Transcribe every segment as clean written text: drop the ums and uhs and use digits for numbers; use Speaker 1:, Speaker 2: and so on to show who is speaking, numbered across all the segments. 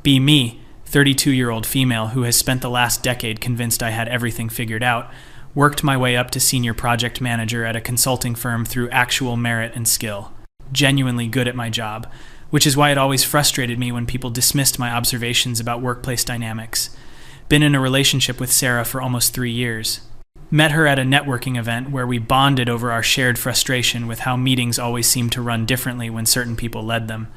Speaker 1: Be me, 32-year-old female who has spent the last decade convinced I had everything figured out, worked my way up to senior project manager at a consulting firm through actual merit and skill. Genuinely good at my job, which is why it always frustrated me when people dismissed my observations about workplace dynamics. Been in a relationship with Sarah for almost 3 years. Met her at a networking event where we bonded over our shared frustration with how meetings always seemed to run differently when certain people led them.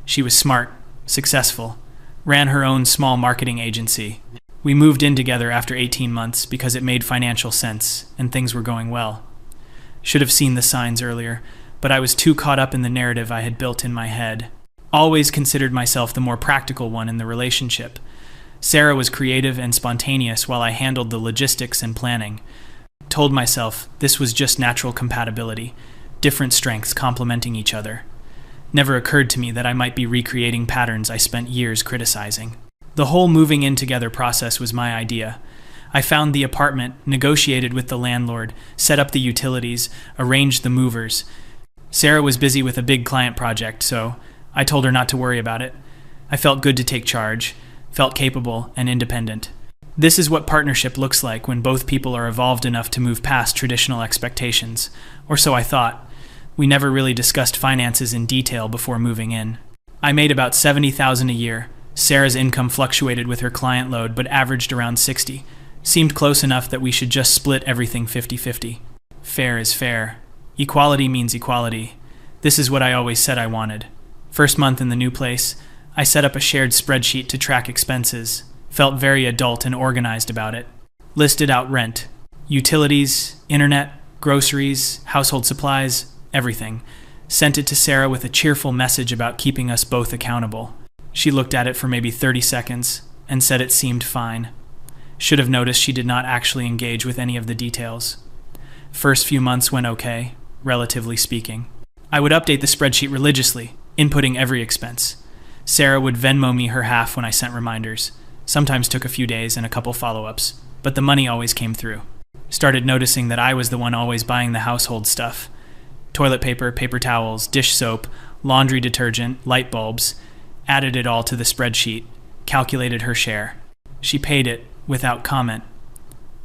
Speaker 1: She was smart, successful, ran her own small marketing agency. We moved in together after 18 months because it made financial sense and things were going well. Should have seen the signs earlier, but I was too caught up in the narrative I had built in my head. Always considered myself the more practical one in the relationship. Sarah was creative and spontaneous while I handled the logistics and planning. Told myself this was just natural compatibility, different strengths complementing each other. Never occurred to me that I might be recreating patterns I spent years criticizing. The whole moving in together process was my idea. I found the apartment, negotiated with the landlord, set up the utilities, arranged the movers. Sarah was busy with a big client project, so I told her not to worry about it. I felt good to take charge, felt capable and independent. This is what partnership looks like when both people are evolved enough to move past traditional expectations, or so I thought. We never really discussed finances in detail before moving in. I made about $70,000 a year. Sarah's income fluctuated with her client load, but averaged around 60. Seemed close enough that we should just split everything 50-50. Fair is fair. Equality means equality. This is what I always said I wanted. First month in the new place, I set up a shared spreadsheet to track expenses. Felt very adult and organized about it. Listed out rent, utilities, internet, groceries, household supplies, everything. Sent it to Sarah with a cheerful message about keeping us both accountable. She looked at it for maybe 30 seconds and said it seemed fine. Should have noticed she did not actually engage with any of the details. First few months went okay, relatively speaking. I would update the spreadsheet religiously, inputting every expense. Sarah would Venmo me her half when I sent reminders. Sometimes took a few days and a couple follow-ups, but the money always came through. Started noticing that I was the one always buying the household stuff. Toilet paper, paper towels, dish soap, laundry detergent, light bulbs. Added it all to the spreadsheet, calculated her share. She paid it without comment.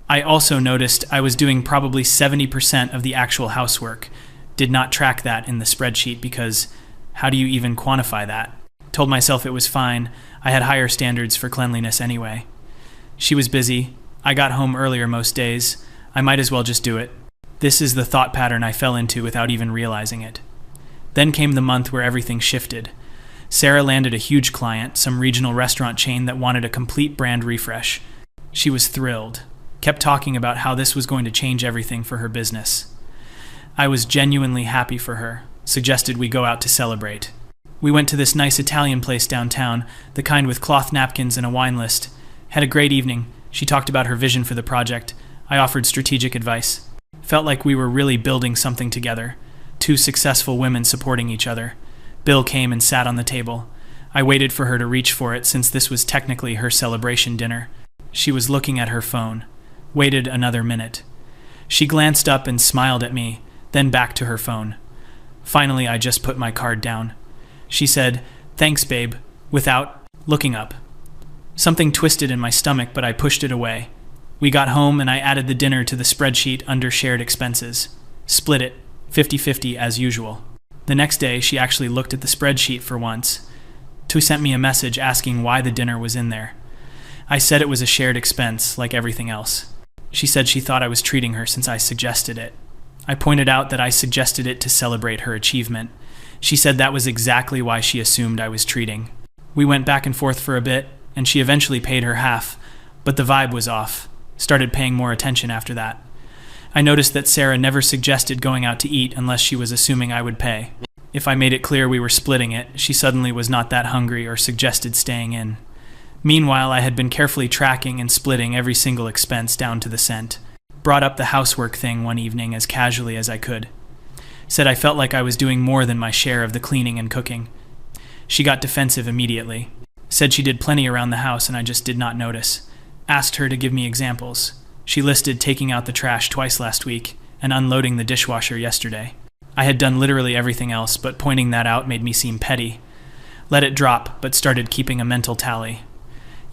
Speaker 1: I also noticed I was doing probably 70% of the actual housework. Did not track that in the spreadsheet because how do you even quantify that? Told myself it was fine. I had higher standards for cleanliness anyway. She was busy. I got home earlier most days. I might as well just do it. This is the thought pattern I fell into without even realizing it. Then came the month where everything shifted. Sarah landed a huge client, some regional restaurant chain that wanted a complete brand refresh. She was thrilled. Kept talking about how this was going to change everything for her business. I was genuinely happy for her. Suggested we go out to celebrate. We went to this nice Italian place downtown, the kind with cloth napkins and a wine list. Had a great evening. She talked about her vision for the project. I offered strategic advice. Felt like we were really building something together. Two successful women supporting each other. Bill came and sat on the table. I waited for her to reach for it since this was technically her celebration dinner. She was looking at her phone. Waited another minute. She glanced up and smiled at me, then back to her phone. Finally, I just put my card down. She said, "Thanks, babe," without looking up. Something twisted in my stomach, but I pushed it away. We got home and I added the dinner to the spreadsheet under shared expenses. Split it, 50-50 as usual. The next day, she actually looked at the spreadsheet for once. She sent me a message asking why the dinner was in there. I said it was a shared expense, like everything else. She said she thought I was treating her since I suggested it. I pointed out that I suggested it to celebrate her achievement. She said that was exactly why she assumed I was treating. We went back and forth for a bit, and she eventually paid her half, but the vibe was off. Started paying more attention after that. I noticed that Sarah never suggested going out to eat unless she was assuming I would pay. If I made it clear we were splitting it, she suddenly was not that hungry or suggested staying in. Meanwhile, I had been carefully tracking and splitting every single expense down to the cent. Brought up the housework thing one evening as casually as I could. Said I felt like I was doing more than my share of the cleaning and cooking. She got defensive immediately. Said she did plenty around the house and I just did not notice. Asked her to give me examples. She listed taking out the trash twice last week and unloading the dishwasher yesterday. I had done literally everything else, but pointing that out made me seem petty. Let it drop, but started keeping a mental tally.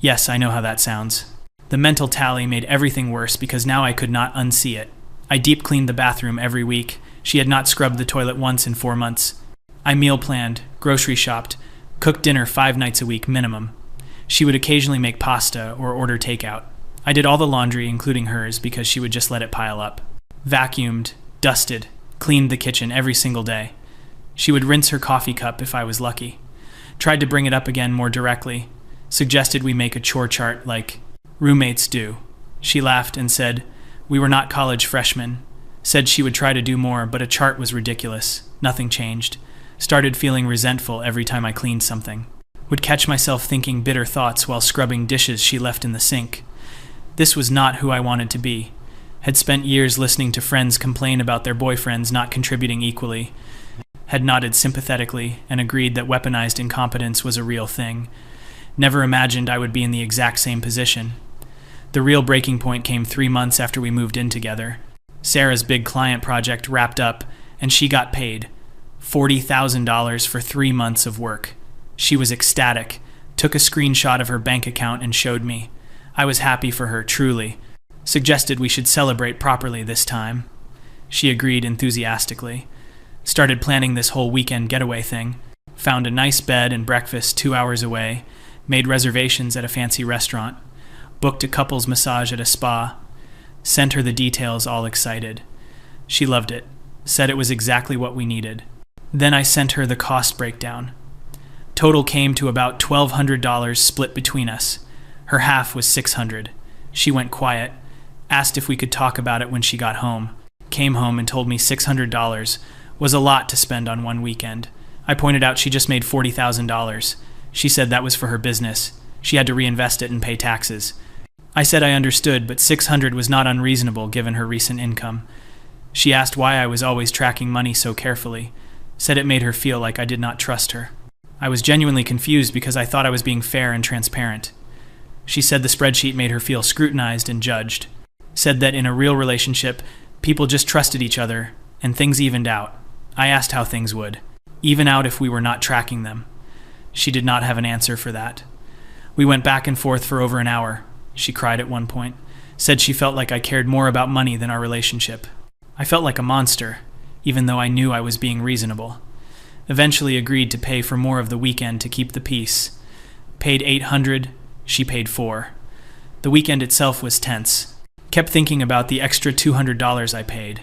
Speaker 1: Yes, I know how that sounds. The mental tally made everything worse because now I could not unsee it. I deep cleaned the bathroom every week. She had not scrubbed the toilet once in 4 months. I meal planned, grocery shopped, cooked dinner 5 nights a week minimum. She would occasionally make pasta or order takeout. I did all the laundry, including hers, because she would just let it pile up. Vacuumed, dusted, cleaned the kitchen every single day. She would rinse her coffee cup if I was lucky. Tried to bring it up again more directly. Suggested we make a chore chart like roommates do. She laughed and said we were not college freshmen. Said she would try to do more, but a chart was ridiculous. Nothing changed. Started feeling resentful every time I cleaned something. Would catch myself thinking bitter thoughts while scrubbing dishes she left in the sink. This was not who I wanted to be. Had spent years listening to friends complain about their boyfriends not contributing equally. Had nodded sympathetically and agreed that weaponized incompetence was a real thing. Never imagined I would be in the exact same position. The real breaking point came 3 months after we moved in together. Sarah's big client project wrapped up, and she got paid $40,000 for 3 months of work. She was ecstatic, took a screenshot of her bank account and showed me. I was happy for her, truly. Suggested we should celebrate properly this time. She agreed enthusiastically. Started planning this whole weekend getaway thing. Found a nice bed and breakfast 2 hours away. Made reservations at a fancy restaurant. Booked a couple's massage at a spa. Sent her the details, all excited. She loved it. Said it was exactly what we needed. Then I sent her the cost breakdown. Total came to about $1,200 split between us. Her half was $600. She went quiet. Asked if we could talk about it when she got home. Came home and told me $600 was a lot to spend on one weekend. I pointed out she just made $40,000. She said that was for her business. She had to reinvest it and pay taxes. I said I understood, but $600 was not unreasonable given her recent income. She asked why I was always tracking money so carefully. Said it made her feel like I did not trust her. I was genuinely confused because I thought I was being fair and transparent. She said the spreadsheet made her feel scrutinized and judged. Said that in a real relationship, people just trusted each other, and things evened out. I asked how things would. Even out if we were not tracking them. She did not have an answer for that. We went back and forth for over an hour. She cried at one point. Said she felt like I cared more about money than our relationship. I felt like a monster, even though I knew I was being reasonable. Eventually agreed to pay for more of the weekend to keep the peace. Paid $800, she paid $4. The weekend itself was tense. Kept thinking about the extra $200 I paid.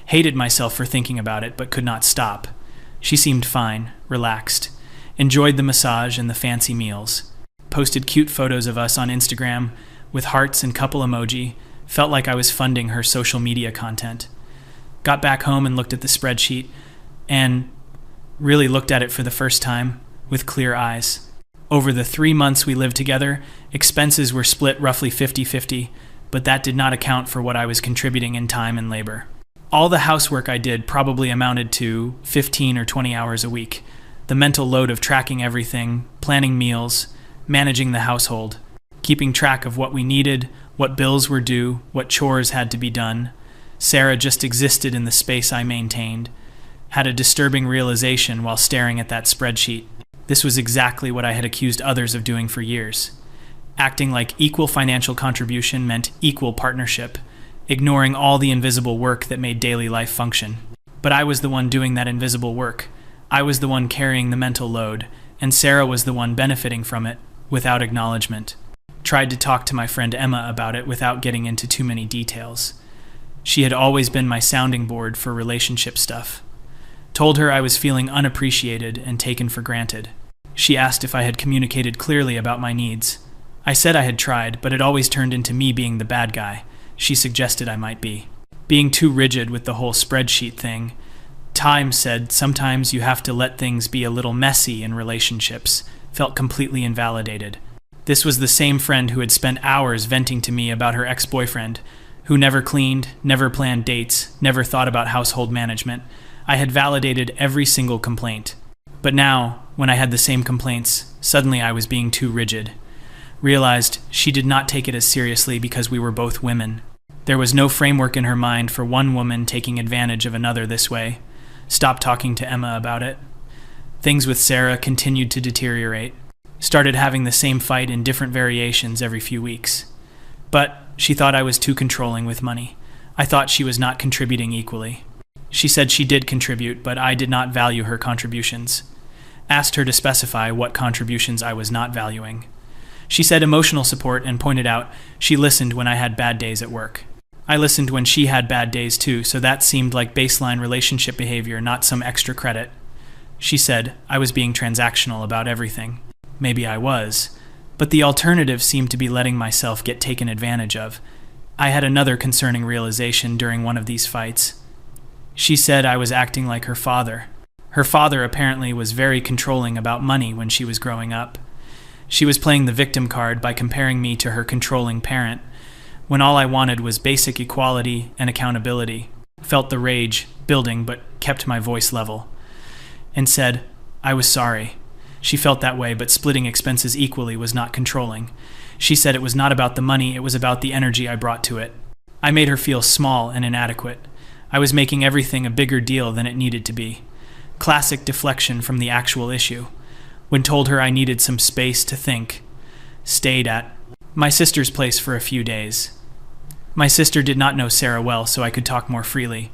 Speaker 1: Hated myself for thinking about it, but could not stop. She seemed fine, relaxed. Enjoyed the massage and the fancy meals. Posted cute photos of us on Instagram with hearts and couple emoji. Felt like I was funding her social media content. Got back home and looked at the spreadsheet, and really looked at it for the first time with clear eyes. Over the 3 months we lived together, expenses were split roughly 50-50, but that did not account for what I was contributing in time and labor. All the housework I did probably amounted to 15 or 20 hours a week. The mental load of tracking everything, planning meals, managing the household, keeping track of what we needed, what bills were due, what chores had to be done. Sarah just existed in the space I maintained. Had a disturbing realization while staring at that spreadsheet. This was exactly what I had accused others of doing for years. Acting like equal financial contribution meant equal partnership, ignoring all the invisible work that made daily life function. But I was the one doing that invisible work. I was the one carrying the mental load, and Sarah was the one benefiting from it, without acknowledgement. Tried to talk to my friend Emma about it without getting into too many details. She had always been my sounding board for relationship stuff. Told her I was feeling unappreciated and taken for granted. She asked if I had communicated clearly about my needs. I said I had tried, but it always turned into me being the bad guy. She suggested I might be. Being too rigid with the whole spreadsheet thing. Time said sometimes you have to let things be a little messy in relationships. Felt completely invalidated. This was the same friend who had spent hours venting to me about her ex-boyfriend, who never cleaned, never planned dates, never thought about household management. I had validated every single complaint. But now, when I had the same complaints, suddenly I was being too rigid. Realized she did not take it as seriously because we were both women. There was no framework in her mind for one woman taking advantage of another this way. Stopped talking to Emma about it. Things with Sarah continued to deteriorate. Started having the same fight in different variations every few weeks. But she thought I was too controlling with money. I thought she was not contributing equally. She said she did contribute, but I did not value her contributions. Asked her to specify what contributions I was not valuing. She said emotional support and pointed out she listened when I had bad days at work. I listened when she had bad days too, so that seemed like baseline relationship behavior, not some extra credit. She said I was being transactional about everything. Maybe I was, but the alternative seemed to be letting myself get taken advantage of. I had another concerning realization during one of these fights. She said I was acting like her father. Her father apparently was very controlling about money when she was growing up. She was playing the victim card by comparing me to her controlling parent, when all I wanted was basic equality and accountability. Felt the rage building but kept my voice level. And said I was sorry. She felt that way, but splitting expenses equally was not controlling. She said it was not about the money, it was about the energy I brought to it. I made her feel small and inadequate. I was making everything a bigger deal than it needed to be. Classic deflection from the actual issue. When told her I needed some space to think, stayed at my sister's place for a few days. My sister did not know Sarah well, so I could talk more freely.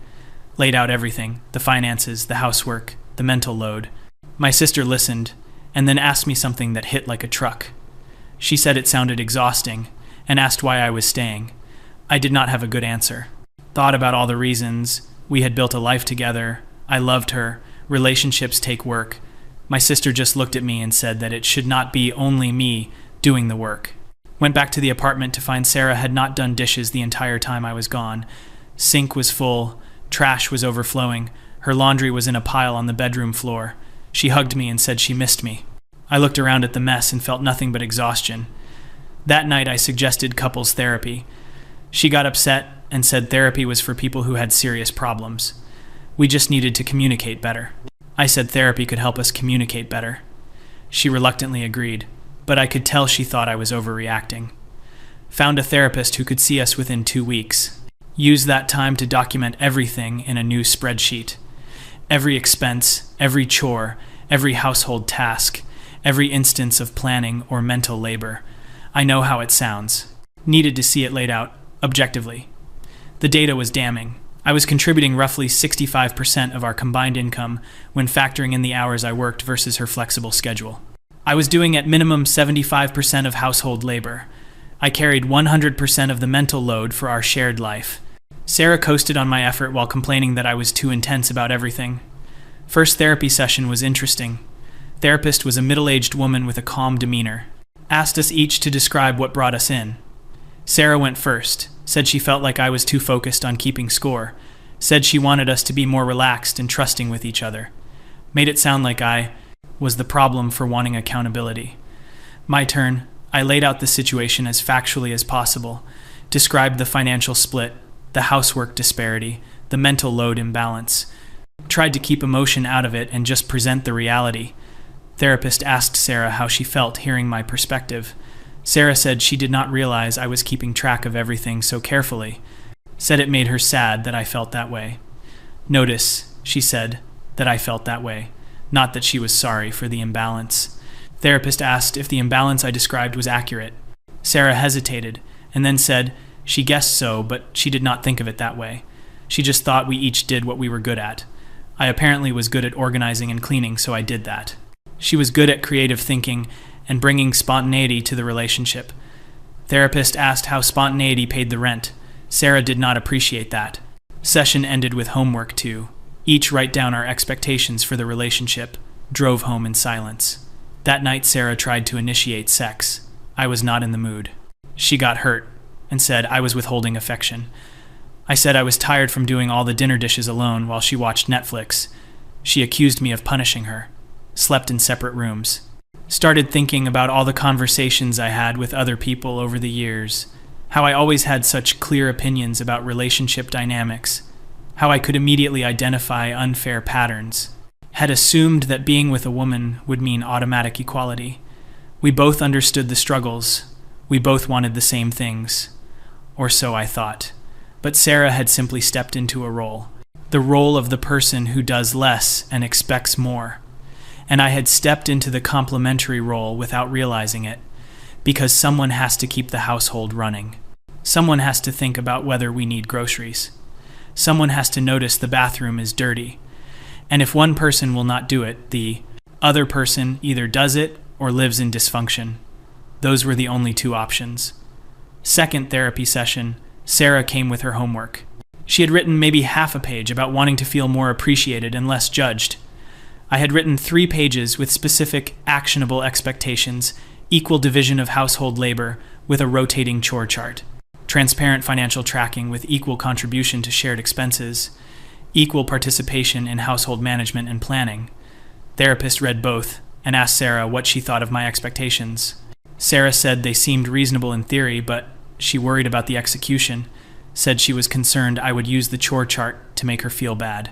Speaker 1: Laid out everything, the finances, the housework, the mental load. My sister listened, and then asked me something that hit like a truck. She said it sounded exhausting, and asked why I was staying. I did not have a good answer. Thought about all the reasons. We had built a life together. I loved her. Relationships take work. My sister just looked at me and said that it should not be only me doing the work. Went back to the apartment to find Sarah had not done dishes the entire time I was gone. Sink was full. Trash was overflowing. Her laundry was in a pile on the bedroom floor. She hugged me and said she missed me. I looked around at the mess and felt nothing but exhaustion. That night I suggested couples therapy. She got upset and said therapy was for people who had serious problems. We just needed to communicate better. I said therapy could help us communicate better. She reluctantly agreed, but I could tell she thought I was overreacting. Found a therapist who could see us within 2 weeks. Used that time to document everything in a new spreadsheet. Every expense, every chore, every household task, every instance of planning or mental labor. I know how it sounds. Needed to see it laid out, objectively. The data was damning. I was contributing roughly 65% of our combined income when factoring in the hours I worked versus her flexible schedule. I was doing at minimum 75% of household labor. I carried 100% of the mental load for our shared life. Sarah coasted on my effort while complaining that I was too intense about everything. First therapy session was interesting. Therapist was a middle-aged woman with a calm demeanor. Asked us each to describe what brought us in. Sarah went first, said she felt like I was too focused on keeping score, said she wanted us to be more relaxed and trusting with each other. Made it sound like I was the problem for wanting accountability. My turn, I laid out the situation as factually as possible, described the financial split, the housework disparity, the mental load imbalance. Tried to keep emotion out of it and just present the reality. Therapist asked Sarah how she felt hearing my perspective. Sarah said she did not realize I was keeping track of everything so carefully. Said it made her sad that I felt that way. Notice, she said, that I felt that way, not that she was sorry for the imbalance. Therapist asked if the imbalance I described was accurate. Sarah hesitated, and then said she guessed so, but she did not think of it that way. She just thought we each did what we were good at. I apparently was good at organizing and cleaning, so I did that. She was good at creative thinking and bringing spontaneity to the relationship. Therapist asked how spontaneity paid the rent. Sarah did not appreciate that. Session ended with homework too. Each write down our expectations for the relationship. Drove home in silence. That night Sarah tried to initiate sex. I was not in the mood. She got hurt and said I was withholding affection. I said I was tired from doing all the dinner dishes alone while she watched Netflix. She accused me of punishing her. Slept in separate rooms. Started thinking about all the conversations I had with other people over the years. How I always had such clear opinions about relationship dynamics. How I could immediately identify unfair patterns. Had assumed that being with a woman would mean automatic equality. We both understood the struggles. We both wanted the same things. Or so I thought. But Sarah had simply stepped into a role. The role of the person who does less and expects more. and I had stepped into the complementary role without realizing it, because someone has to keep the household running. Someone has to think about whether we need groceries. Someone has to notice the bathroom is dirty. And if one person will not do it, the other person either does it or lives in dysfunction. Those were the only two options. Second therapy session, Sarah came with her homework. She had written maybe half a page about wanting to feel more appreciated and less judged. I had written 3 pages with specific, actionable expectations, equal division of household labor with a rotating chore chart, transparent financial tracking with equal contribution to shared expenses, equal participation in household management and planning. Therapist read both and asked Sarah what she thought of my expectations. Sarah said they seemed reasonable in theory, but she worried about the execution, said she was concerned I would use the chore chart to make her feel bad.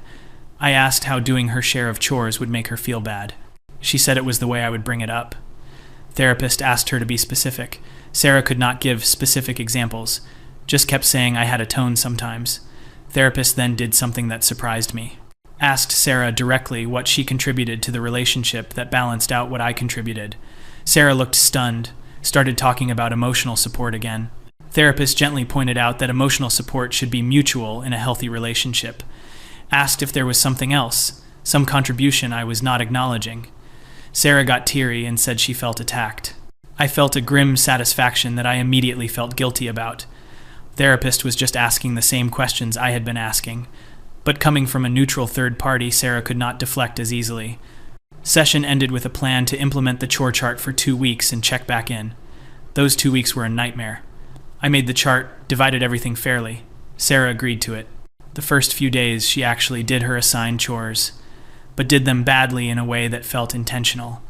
Speaker 1: I asked how doing her share of chores would make her feel bad. She said it was the way I would bring it up. Therapist asked her to be specific. Sarah could not give specific examples, just kept saying I had a tone sometimes. Therapist then did something that surprised me. Asked Sarah directly what she contributed to the relationship that balanced out what I contributed. Sarah looked stunned, started talking about emotional support again. Therapist gently pointed out that emotional support should be mutual in a healthy relationship. Asked if there was something else, some contribution I was not acknowledging. Sarah got teary and said she felt attacked. I felt a grim satisfaction that I immediately felt guilty about. Therapist was just asking the same questions I had been asking, but coming from a neutral third party, Sarah could not deflect as easily. Session ended with a plan to implement the chore chart for 2 weeks and check back in. Those 2 weeks were a nightmare. I made the chart, divided everything fairly. Sarah agreed to it. The first few days, she actually did her assigned chores, but did them badly in a way that felt intentional.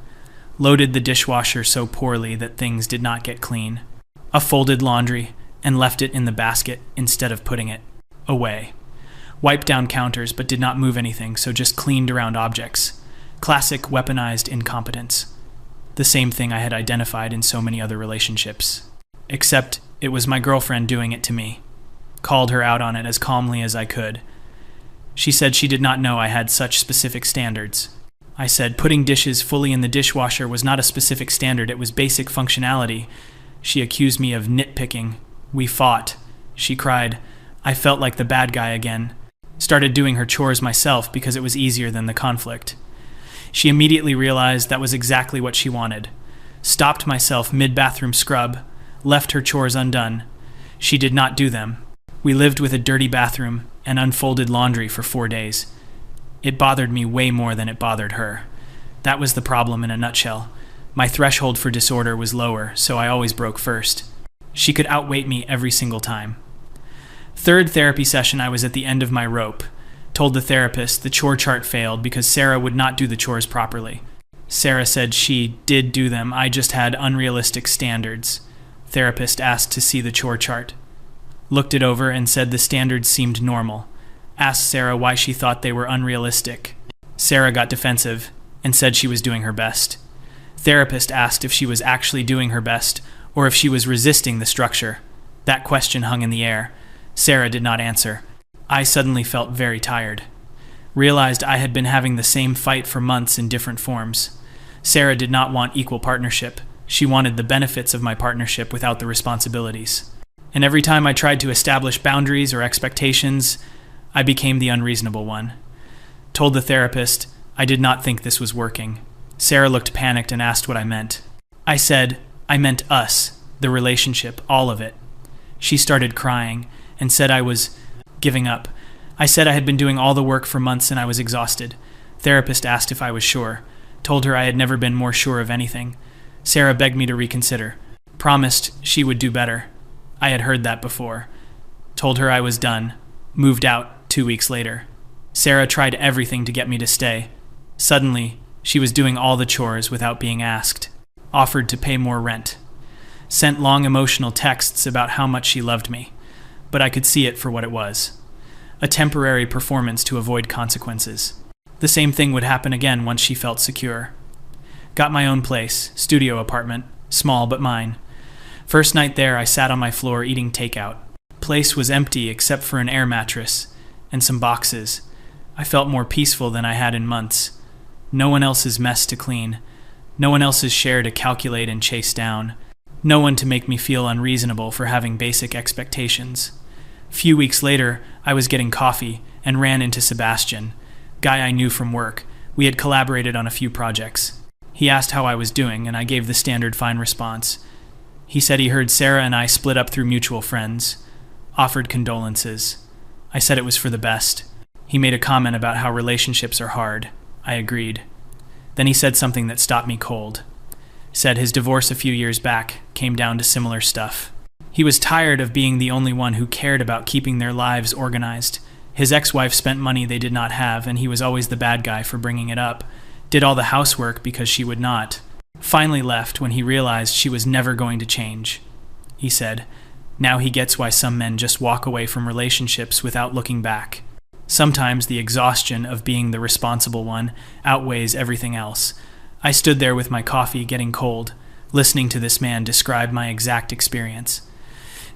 Speaker 1: Loaded the dishwasher so poorly that things did not get clean. Folded laundry and left it in the basket instead of putting it away. Wiped down counters but did not move anything, so just cleaned around objects. Classic weaponized incompetence. The same thing I had identified in so many other relationships. Except it was my girlfriend doing it to me. Called her out on it as calmly as I could. She said she did not know I had such specific standards. I said putting dishes fully in the dishwasher was not a specific standard, it was basic functionality. She accused me of nitpicking. We fought. She cried. I felt like the bad guy again. Started doing her chores myself because it was easier than the conflict. She immediately realized that was exactly what she wanted. Stopped myself mid-bathroom scrub, left her chores undone. She did not do them. We lived with a dirty bathroom and unfolded laundry for 4 days. It bothered me way more than it bothered her. That was the problem in a nutshell. My threshold for disorder was lower, so I always broke first. She could outweight me every single time. Third therapy session, I was at the end of my rope. Told the therapist the chore chart failed because Sarah would not do the chores properly. Sarah said she did do them, I just had unrealistic standards. Therapist asked to see the chore chart. Looked it over and said the standards seemed normal. Asked Sarah why she thought they were unrealistic. Sarah got defensive and said she was doing her best. Therapist asked if she was actually doing her best or if she was resisting the structure. That question hung in the air. Sarah did not answer. I suddenly felt very tired. Realized I had been having the same fight for months in different forms. Sarah did not want equal partnership. She wanted the benefits of my partnership without the responsibilities. And every time I tried to establish boundaries or expectations, I became the unreasonable one. Told the therapist I did not think this was working. Sarah looked panicked and asked what I meant. I said, I meant us, the relationship, all of it. She started crying and said I was giving up. I said I had been doing all the work for months and I was exhausted. Therapist asked if I was sure. Told her I had never been more sure of anything. Sarah begged me to reconsider. Promised she would do better. I had heard that before. Told her I was done. Moved out 2 weeks later. Sarah tried everything to get me to stay. Suddenly, she was doing all the chores without being asked. Offered to pay more rent. Sent long emotional texts about how much she loved me. But I could see it for what it was. A temporary performance to avoid consequences. The same thing would happen again once she felt secure. Got my own place, studio apartment, small but mine. First night there, I sat on my floor eating takeout. Place was empty except for an air mattress and some boxes. I felt more peaceful than I had in months. No one else's mess to clean. No one else's share to calculate and chase down. No one to make me feel unreasonable for having basic expectations. Few weeks later, I was getting coffee and ran into Sebastian, guy I knew from work. We had collaborated on a few projects. He asked how I was doing, and I gave the standard fine response. He said he heard Sarah and I split up through mutual friends, offered condolences. I said it was for the best. He made a comment about how relationships are hard. I agreed. Then he said something that stopped me cold. Said his divorce a few years back came down to similar stuff. He was tired of being the only one who cared about keeping their lives organized. His ex-wife spent money they did not have, and he was always the bad guy for bringing it up. Did all the housework because she would not. Finally left when he realized she was never going to change. He said, now he gets why some men just walk away from relationships without looking back. Sometimes the exhaustion of being the responsible one outweighs everything else. I stood there with my coffee getting cold, listening to this man describe my exact experience.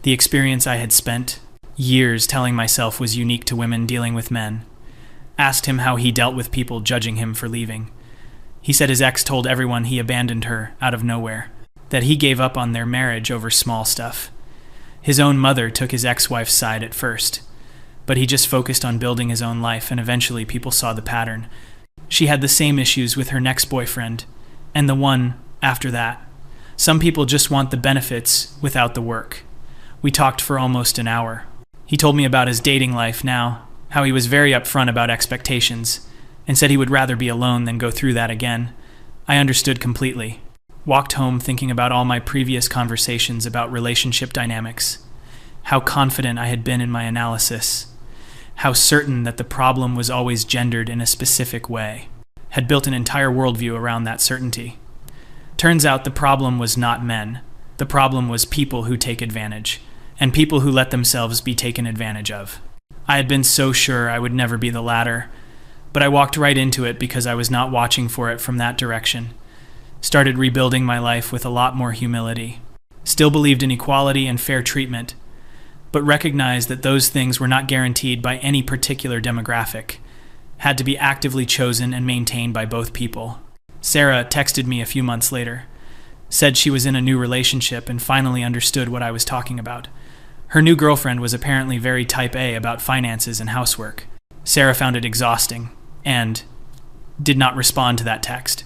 Speaker 1: The experience I had spent years telling myself was unique to women dealing with men. Asked him how he dealt with people judging him for leaving. He said his ex told everyone he abandoned her out of nowhere, that he gave up on their marriage over small stuff. His own mother took his ex-wife's side at first, but he just focused on building his own life, and eventually people saw the pattern. She had the same issues with her next boyfriend, and the one after that. Some people just want the benefits without the work. We talked for almost an hour. He told me about his dating life now, how he was very upfront about expectations, and said he would rather be alone than go through that again. I understood completely. Walked home thinking about all my previous conversations about relationship dynamics, how confident I had been in my analysis, how certain that the problem was always gendered in a specific way, had built an entire worldview around that certainty. Turns out the problem was not men. The problem was people who take advantage, and people who let themselves be taken advantage of. I had been so sure I would never be the latter, but I walked right into it because I was not watching for it from that direction. Started rebuilding my life with a lot more humility. Still believed in equality and fair treatment, but recognized that those things were not guaranteed by any particular demographic, had to be actively chosen and maintained by both people. Sarah texted me a few months later, said she was in a new relationship and finally understood what I was talking about. Her new girlfriend was apparently very type A about finances and housework. Sarah found it exhausting and did not respond to that text.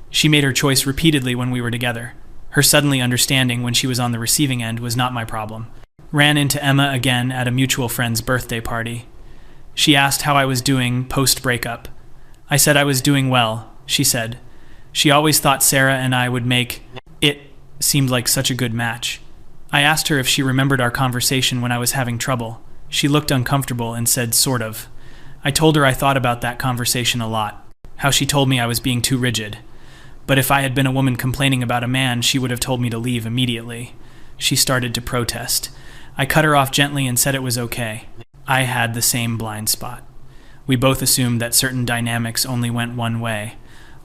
Speaker 1: She made her choice repeatedly when we were together. Her suddenly understanding when she was on the receiving end was not my problem. Ran into Emma again at a mutual friend's birthday party. She asked how I was doing post-breakup. I said I was doing well, she said. She always thought Sarah and I would make it seemed like such a good match. I asked her if she remembered our conversation when I was having trouble. She looked uncomfortable and said, sort of. I told her I thought about that conversation a lot, how she told me I was being too rigid. But if I had been a woman complaining about a man, she would have told me to leave immediately. She started to protest. I cut her off gently and said it was okay. I had the same blind spot. We both assumed that certain dynamics only went one way.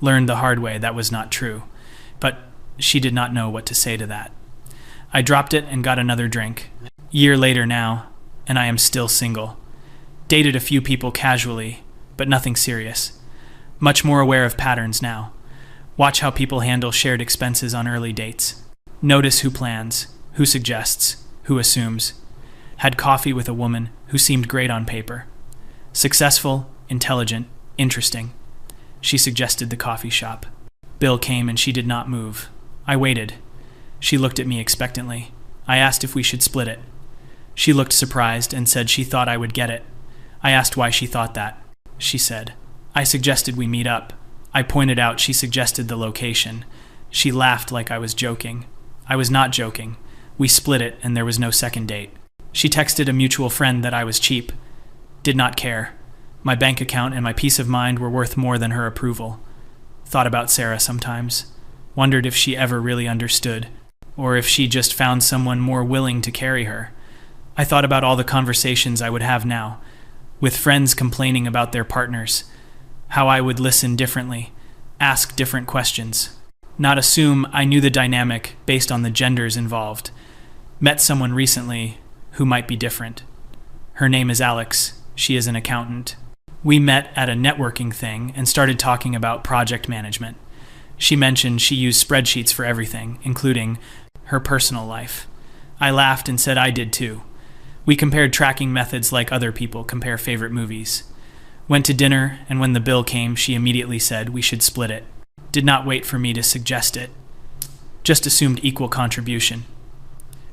Speaker 1: Learned the hard way that was not true. But she did not know what to say to that. I dropped it and got another drink. Year later now, and I am still single. Dated a few people casually, but nothing serious. Much more aware of patterns now. Watch how people handle shared expenses on early dates. Notice who plans, who suggests, who assumes. Had coffee with a woman who seemed great on paper. Successful, intelligent, interesting. She suggested the coffee shop. Bill came and she did not move. I waited. She looked at me expectantly. I asked if we should split it. She looked surprised and said she thought I would get it. I asked why she thought that. She said, I suggested we meet up. I pointed out she suggested the location. She laughed like I was joking. I was not joking. We split it and there was no second date. She texted a mutual friend that I was cheap. Did not care. My bank account and my peace of mind were worth more than her approval. Thought about Sarah sometimes. Wondered if she ever really understood, or if she just found someone more willing to carry her. I thought about all the conversations I would have now, with friends complaining about their partners, how I would listen differently, ask different questions, not assume I knew the dynamic based on the genders involved. Met someone recently who might be different. Her name is Alex. She is an accountant. We met at a networking thing and started talking about project management. She mentioned she used spreadsheets for everything, including her personal life. I laughed and said I did too. We compared tracking methods like other people compare favorite movies. Went to dinner, and when the bill came, she immediately said we should split it. Did not wait for me to suggest it. Just assumed equal contribution.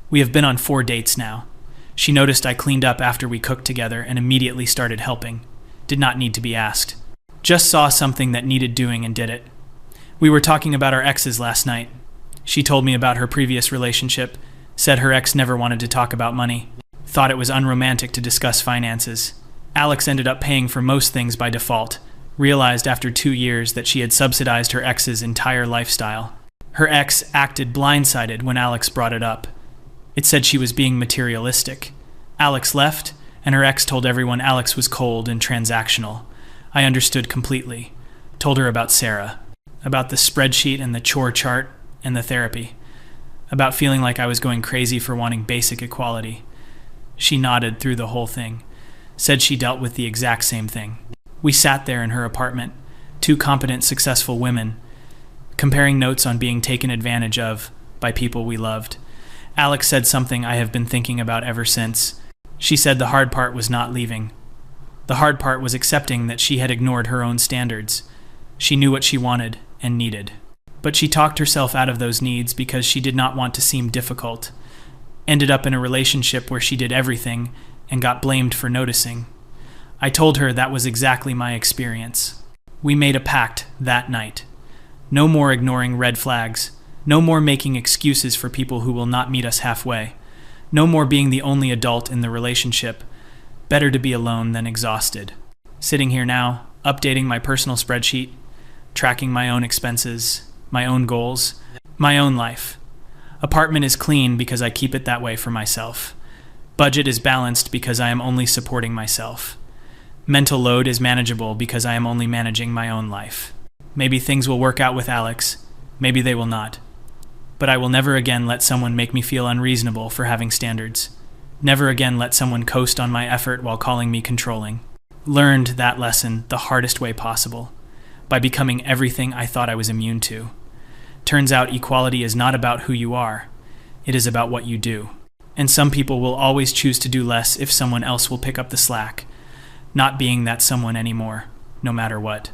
Speaker 1: We have been on 4 dates now. She noticed I cleaned up after we cooked together and immediately started helping. Did not need to be asked. Just saw something that needed doing and did it. We were talking about our exes last night. She told me about her previous relationship, said her ex never wanted to talk about money, thought it was unromantic to discuss finances. Alex ended up paying for most things by default, realized after 2 years that she had subsidized her ex's entire lifestyle. Her ex acted blindsided when Alex brought it up. It said she was being materialistic. Alex left, and her ex told everyone Alex was cold and transactional. I understood completely. Told her about Sarah, about the spreadsheet and the chore chart and the therapy, about feeling like I was going crazy for wanting basic equality. She nodded through the whole thing, said she dealt with the exact same thing. We sat there in her apartment, 2 competent, successful women, comparing notes on being taken advantage of by people we loved. Alex said something I have been thinking about ever since. She said the hard part was not leaving. The hard part was accepting that she had ignored her own standards. She knew what she wanted and needed. But she talked herself out of those needs because she did not want to seem difficult. Ended up in a relationship where she did everything and got blamed for noticing. I told her that was exactly my experience. We made a pact that night. No more ignoring red flags. No more making excuses for people who will not meet us halfway. No more being the only adult in the relationship. Better to be alone than exhausted. Sitting here now, updating my personal spreadsheet, tracking my own expenses, my own goals, my own life. Apartment is clean because I keep it that way for myself. Budget is balanced because I am only supporting myself. Mental load is manageable because I am only managing my own life. Maybe things will work out with Alex. Maybe they will not. But I will never again let someone make me feel unreasonable for having standards. Never again let someone coast on my effort while calling me controlling. Learned that lesson the hardest way possible, by becoming everything I thought I was immune to. Turns out equality is not about who you are. It is about what you do. And some people will always choose to do less if someone else will pick up the slack, not being that someone anymore, no matter what.